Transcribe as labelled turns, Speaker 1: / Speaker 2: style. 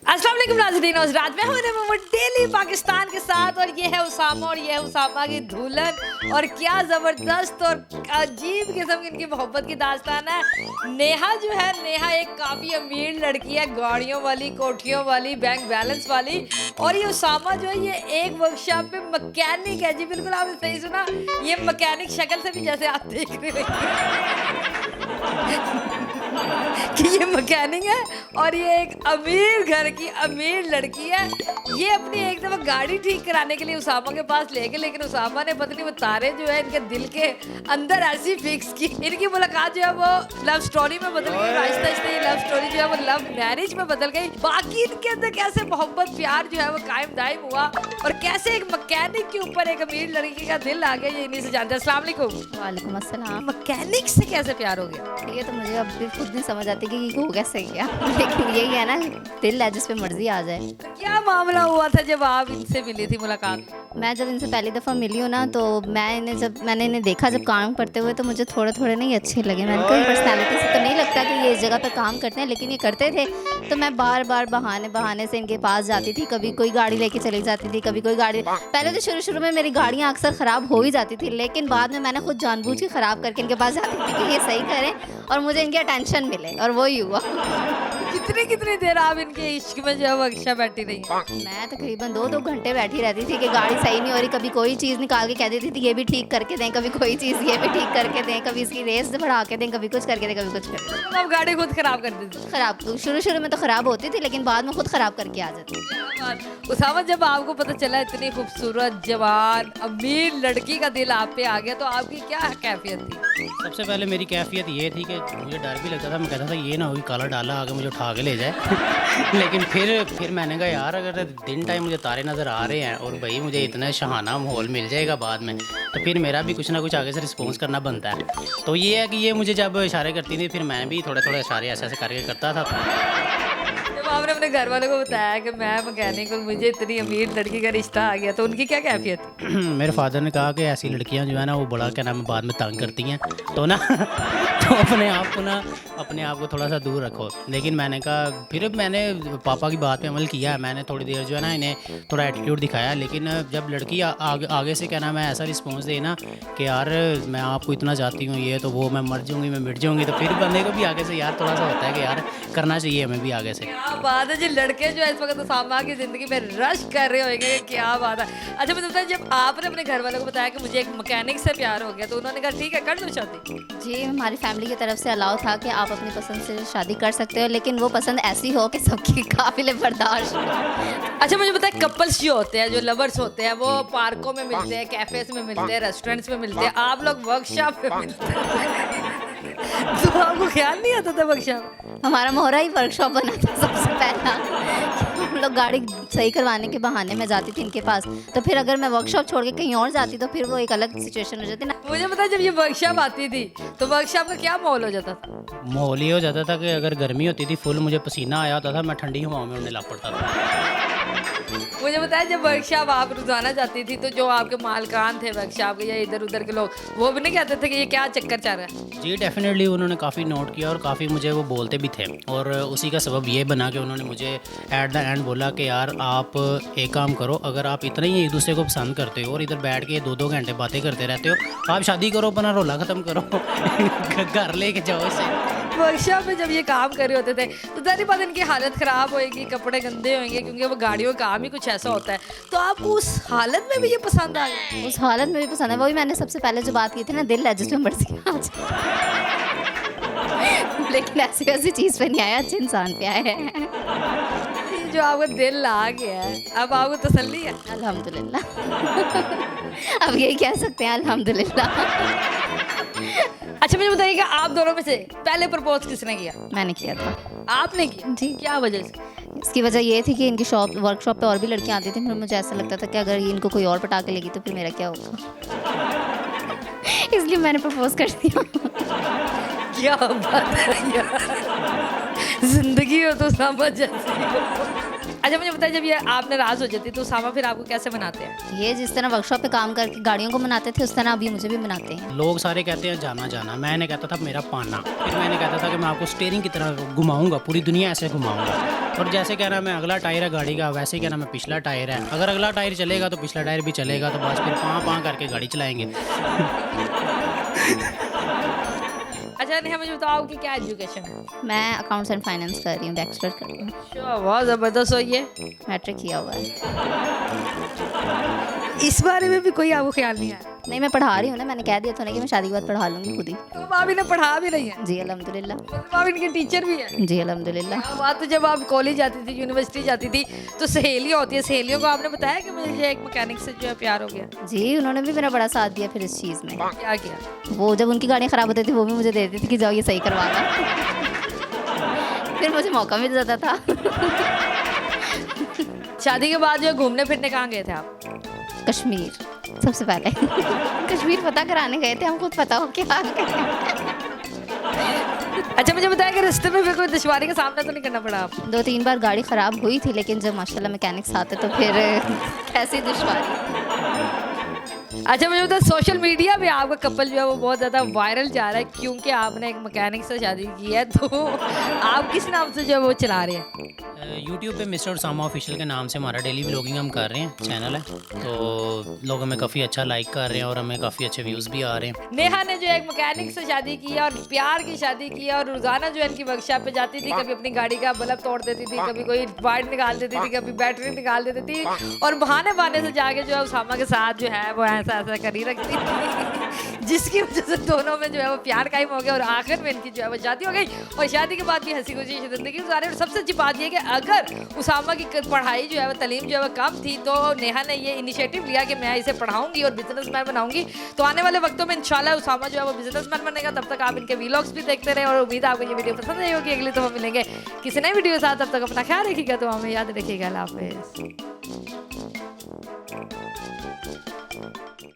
Speaker 1: अस्सलाम वालेकुम नाज़रीन, और रात में हमारे वो डेली पाकिस्तान के साथ, और ये है उसामा, और ये है उसामा की दुल्हन। और क्या ज़बरदस्त और अजीब किस्म की इनकी मोहब्बत की दास्तान है। नेहा जो है, नेहा एक काफ़ी अमीर लड़की है, गाड़ियों वाली, कोठियों वाली, बैंक बैलेंस वाली। और ये उसामा जो है, ये एक वर्कशॉप में मैकेनिक है जी। बिल्कुल आपने सही सुना, ये मैकेनिक शक्ल से भी जैसे आप देख रहे हैं कि ये मैकेनिक है, और ये एक अमीर घर की अमीर लड़की है। ये अपनी एक दफा गाड़ी ठीक कराने के लिए उसामा के पास ले गए, लेकिन उसामा ने पता नहीं वो तारे जो है इनके दिल के अंदर ऐसी फिक्स की। इनकी मुलाकात जो है वो लव स्टोरी में बदल गई, आहिस्ता आहिस्ता ये लव स्टोरी जो है वो लव मैरिज में बदल गई। बाकी इनके अंदर कैसे मोहब्बत प्यार जो है वो कायम दायम हुआ, और कैसे एक मैकेनिक के ऊपर एक अमीर लड़की का दिल आ गया, ये इन्हीं से जानते हैं। अस्सलाम वालेकुम।
Speaker 2: वालेकुम अस्सलाम।
Speaker 1: मैकेनिक से कैसे प्यार हो गया?
Speaker 2: ये तो मुझे अब भी खुद नहीं समझ आती कि हो कैसे गया लेकिन यही है ना, दिल है जिस पे मर्जी आ जाए।
Speaker 1: क्या मामला हुआ था जब आप इनसे मिली थी मुलाकात?
Speaker 2: मैं जब इनसे पहली दफ़ा मिली हूँ ना, तो मैंने इन्हें देखा जब काम करते हुए, तो मुझे थोड़े थोड़े नहीं अच्छे लगे। मैंने कहा पर्सनैलिटी से तो नहीं लगता कि ये इस जगह पर काम करते हैं, लेकिन ये करते थे। तो मैं बार बार बहाने से इनके पास जाती थी। कभी कोई गाड़ी लेके चली जाती थी, कभी कोई गाड़ी। पहले तो शुरू में मेरी गाड़ियाँ अक्सर ख़राब हो ही जाती थी, लेकिन बाद में मैंने खुद जानबूझ के ख़राब करके इनके पास जाती थी कि ये सही करें और मुझे इनकी अटेंशन मिले, और वही हुआ।
Speaker 1: कितनी देर आप इनके इश्क में जो है वर्कशा बैठी रही?
Speaker 2: मैं तकरीबन 2-2 घंटे बैठी रहती थी कि गाड़ी सही नहीं हो रही। कभी कोई चीज़ निकाल के कह देती थी ये भी ठीक करके दें, कभी कोई चीज़ ये भी ठीक करके दें, कभी इसकी रेस बढ़ा के दें, कभी कुछ करके दें, कभी कुछ करके दें।
Speaker 1: तो आप गाड़ी खुद खराब कर देती?
Speaker 2: खराब शुरू में तो ख़राब होती थी, लेकिन बाद में खुद ख़राब करके आ जाती थी।
Speaker 1: उसामा, जब आपको पता चला इतनी खूबसूरत जवान अमीर लड़की का दिल आप पे आ गया, तो आपकी क्या कैफियत थी?
Speaker 3: सबसे पहले मेरी कैफियत ये थी कि मुझे डर भी लगता था। मैं कहता था ये ना हो काला डाला आगे मुझे उठा के ले जाए लेकिन फिर मैंने कहा यार, अगर दिन टाइम मुझे तारे नज़र आ रहे हैं और भाई मुझे इतना शहाना माहौल मिल जाएगा बाद में, तो फिर मेरा भी कुछ ना कुछ आगे से रिस्पॉन्स करना बनता है। तो ये है कि ये मुझे जब इशारे करती थी, फिर मैं भी थोड़े थोड़े इशारे ऐसे ऐसे करके करता था।
Speaker 1: जब आपने अपने घर वालों को बताया कि मैं मैकेनिक और मुझे इतनी अमीर लड़की का रिश्ता आ गया, तो उनकी क्या कैफियत थी?
Speaker 3: मेरे फादर ने कहा कि ऐसी लड़कियां जो है ना वो बड़ा क्या नाम है बाद में तंग करती हैं, तो ना तो अपने आप को थोड़ा सा दूर रखो। लेकिन मैंने कहा, फिर मैंने पापा की बात पे अमल किया। मैंने थोड़ी देर जो है ना इन्हें थोड़ा एटीट्यूड दिखाया, लेकिन जब लड़की आगे से क्या नाम है ऐसा रिस्पॉन्स देना कि यार मैं आपको इतना चाहती हूँ, ये तो वो, मैं मर जाऊँगी, मैं मिट जाऊँगी, तो फिर बंदे को भी आगे से यार थोड़ा सा होता है कि यार करना चाहिए हमें भी आगे से।
Speaker 1: क्या बात है जी, लड़के जो है इस वक्त उसामा की जिंदगी में रश कर रहे होंगे, क्या बात है। अच्छा मुझे बताइए, जब आपने अपने घर वालों को बताया कि मुझे एक मैकेनिक से प्यार हो गया, तो उन्होंने कहा ठीक है कर दो शादी?
Speaker 2: जी, हमारी फैमिली की तरफ से अलाउ था कि आप अपनी पसंद से शादी कर सकते हो, लेकिन वो पसंद ऐसी हो कि सबकी काबिल बर्दाश्त हो।
Speaker 1: अच्छा मुझे बताए, कपल्स जो होते हैं, जो लवर्स होते हैं, वो पार्कों में मिलते हैं, कैफेज में मिलते हैं, रेस्टोरेंट्स में मिलते हैं, आप लोग वर्कशॉप में मिलते हैं तो आपको ख्याल नहीं आता था वर्कशॉप?
Speaker 2: हमारा मोहरा ही वर्कशॉप बना था सबसे पहला। हम लोग गाड़ी सही करवाने के बहाने में जाती थी इनके पास, तो फिर अगर मैं वर्कशॉप छोड़ के कहीं और जाती तो फिर वो एक अलग सिचुएशन हो जाती ना।
Speaker 1: मुझे पता है, जब ये वर्कशॉप आती थी तो वर्कशॉप का क्या माहौल हो जाता था?
Speaker 3: माहौल ये हो जाता था कि अगर गर्मी होती थी फुल, मुझे पसीना आया होता था, मैं ठंडी हवाओं में उन्हें ला पड़ता था।
Speaker 1: मुझे बताया, जब वर्कशॉप आप रोजाना जाती थी, तो जो आपके मालकान थे वर्कशॉप के या इधर उधर के लोग, वो भी नहीं कहते थे कि ये क्या चक्कर चल रहा है?
Speaker 3: जी डेफिनेटली उन्होंने काफ़ी नोट किया और काफ़ी मुझे वो बोलते भी थे, और उसी का सबब ये बना कि उन्होंने मुझे एट द एंड बोला कि यार आप एक काम करो, अगर आप इतना ही एक दूसरे को पसंद करते हो और इधर बैठ के 2-2 घंटे बातें करते रहते हो, आप शादी करो, अपना रोला ख़त्म करो घर लेके जाओ इसे।
Speaker 1: वर्कशॉप में जब ये काम कर रहे होते थे, तो जारी बात इनकी हालत ख़राब होएगी, कपड़े गंदे होंगे, क्योंकि वो गाड़ियों का काम ही कुछ ऐसा होता है। तो आपको उस हालत में भी ये पसंद आ गया?
Speaker 2: उस हालत में भी पसंद है, वही मैंने सबसे पहले जो बात की थी ना, दिल है जिसमें मर्जी आ जाए लेकिन ऐसी वैसी चीज़ पे नहीं आया, अच्छे इंसान पे आया है।
Speaker 1: जो आपका दिल आ गया है, अब आपको तसल्ली है?
Speaker 2: अल्हम्दुलिल्लाह अब यही कह सकते हैं, अल्हम्दुलिल्लाह।
Speaker 1: अच्छा मुझे बताइए कि आप दोनों में से पहले प्रपोज किसने किया?
Speaker 2: मैंने किया था।
Speaker 1: आपने किया
Speaker 2: जी।
Speaker 1: क्या वजह से?
Speaker 2: इसकी वजह ये थी कि इनकी वर्कशॉप पे और भी लड़कियां आती थी, फिर मुझे ऐसा लगता था कि अगर ये इनको कोई और पटा के लेगी तो फिर मेरा क्या होगा इसलिए मैंने प्रपोज कर दिया।
Speaker 1: क्या बात है यार, जिंदगी हो तो उसामा जैसी हो। अच्छा मुझे बताइए, जब ये आप नाराज हो जाती तो उसामा फिर आपको कैसे मनाते हैं?
Speaker 2: ये जिस तरह वर्कशॉप पे काम करके गाड़ियों को मनाते थे, उस तरह अभी मुझे भी मनाते हैं।
Speaker 3: लोग सारे कहते हैं जाना जाना, मैंने कहता था मेरा पाना। फिर मैंने कहता था कि मैं आपको स्टीयरिंग की तरह घुमाऊंगा, पूरी दुनिया ऐसे घुमाऊंगा। और जैसे कहना मैं अगला टायर है गाड़ी का, वैसे ही कहना मैं पिछला टायर है। अगर अगला टायर चलेगा तो पिछला टायर भी चलेगा, तो बस फिर पाँ करके गाड़ी चलाएंगे।
Speaker 1: अच्छा नेहा मुझे बताओ कि क्या एजुकेशन है?
Speaker 2: मैं अकाउंट्स एंड फाइनेंस कर रही हूँ, बैचलर कर रही हूँ,
Speaker 1: अच्छा, बहुत ज़बरदस्त हो ये।
Speaker 2: मैट्रिक किया हुआ है।
Speaker 1: इस बारे में भी कोई आपको ख्याल नहीं आया?
Speaker 2: नहीं, मैं पढ़ा रही हूँ ना, मैंने कह दिया था ना कि मैं शादी के बाद पढ़ा लूँगी खुद ही।
Speaker 1: तो भाभी ने पढ़ा भी रही है?
Speaker 2: जी अल्हम्दुलिल्लाह।
Speaker 1: मतलब आप इनके टीचर भी हैं?
Speaker 2: जी अल्हम्दुलिल्लाह।
Speaker 1: क्या बात है। जब आप कॉलेज जाती थी, यूनिवर्सिटी जाती थी, तो सहेलियाँ होती है, सहेलियों को आपने बताया कि मुझे एक मैकेनिक से जो है प्यार हो गया?
Speaker 2: जी, उन्होंने भी मेरा बड़ा साथ दिया फिर इस चीज़ में।
Speaker 1: क्या किया?
Speaker 2: वो जब उनकी गाड़ियाँ ख़राब होती थी वो भी मुझे दे देती थी कि जाओ ये सही करवाना। फिर मुझे मौका मिल जाता था।
Speaker 1: शादी के बाद जो है घूमने फिरने कहाँ गए थे आप?
Speaker 2: कश्मीर सबसे पहले। कश्मीर पता कराने गए थे, हम खुद पता हो क्या हाल करें।
Speaker 1: अच्छा मुझे बताया कि रास्ते में फिर कोई दुश्वारी का सामना तो नहीं करना पड़ा आपको?
Speaker 2: 2-3 बार गाड़ी ख़राब हुई थी, लेकिन जब माशाल्लाह मैकेनिक्स आते तो फिर कैसी दुश्वारी।
Speaker 1: अच्छा मुझे बताया, सोशल मीडिया पे आपका कपल जो है वो बहुत ज़्यादा वायरल जा रहा है क्योंकि आपने एक मैकेनिक से शादी की है, तो आप किस नाम से जो है वो चला रहे हैं?
Speaker 3: यूट्यूब पे मिस्टर उसामा ऑफिशियल के नाम से हमारा डेली व्लॉगिंग हम कर रहे हैं, चैनल है। तो लोग हमें काफ़ी अच्छा लाइक कर रहे हैं और हमें काफ़ी अच्छे व्यूज़ भी आ रहे हैं।
Speaker 1: नेहा ने जो है एक मैकेनिक से शादी की है और प्यार की शादी की है, और रोजाना जो है इनकी वर्कशॉप पे जाती थी, कभी अपनी गाड़ी का बल्ब तोड़ देती थी, कभी कोई पार्ट निकाल देती थी, कभी बैटरी निकाल देती थी, और बहाने बहाने से जाके जो है उसामा के साथ जो है वो ऐसा ऐसा कर ही रखती थी, जिसकी वजह से दोनों में जो है वो प्यार कायम हो गया और आखिर में इनकी जो है वो शादी हो गई। और शादी के बाद भी हंसी खुशी जिंदगी गुजारी। और सबसे अच्छी बात ये कि अगर उसामा की पढ़ाई जो है वो तालीम जो है वो कम थी, तो नेहा ने ये इनिशिएटिव लिया कि मैं इसे पढ़ाऊंगी और बिजनेसमैन बनाऊंगी। तो आने वाले वक्तों में इंशाल्लाह उसामा जो है वो बिजनेसमैन बनेगा। तब तक आप इनके व्लॉग्स भी देखते रहे और उम्मीद है आपको ये वीडियो पसंद आई होगी। अगली तो हम मिलेंगे किसी नई वीडियो के साथ, तब तक अपना ख्याल रखिएगा, तो हमें याद रखिएगा। अल्लाह हाफिज़।